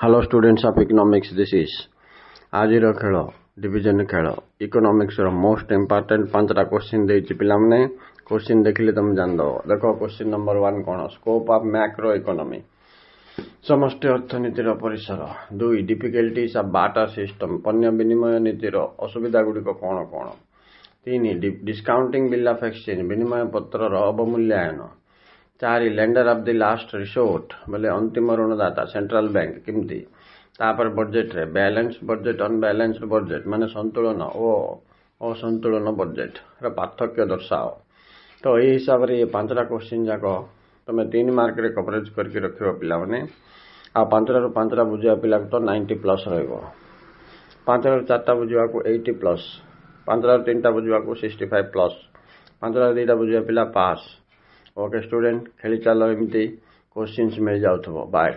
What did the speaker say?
Hello students of economics, this is ଆଜିର ଖେଳ division खेल इकोनॉमिक्स रो मोस्ट इंपोर्टेंट पांचटा क्वेश्चन देछि पिलामने क्वेश्चन देखिले तुम जान दो। देखो question number 1 cone scope of macro economy समष्टि अर्थनीति रो परिसर। 2 डिफिकल्टीज ऑफ बार्टर सिस्टम पण्य विनिमय नीति रो असुविधा गुडी को कोन कोन। 3 डिस्काउंटिंग बिल ऑफ एक्सचेंज विनिमय पत्र रो अवमूल्यायन। 4 lender of the last resort बोले अंतिम ऋणदाता सेंट्रल बैंक किमती। तापर बजेट रे बैलेंस बजेट अनबैलेंस्ड बजेट माने संतुलन और असंतुलन बजेट रे पार्थक्य दर्शाओ। तो यही हिसाब रे ये पांचटा क्वेश्चन जाको तमे 3 मार्क रे कवरेज करके रखियो पिला माने आ पांचटा रो पांचटा बुझिया पिला तो 90 प्लस रहइबो। पांचटा रो चारटा बुझिया को 80 प्लस, पांचटा रो तीनटा बुझिया को 65 प्लस, पांचटा रो दीटा बुझिया पिला पास। ओके स्टूडेंट खेली चलो एमती क्वेश्चंस मिल जाउथबो। बाय।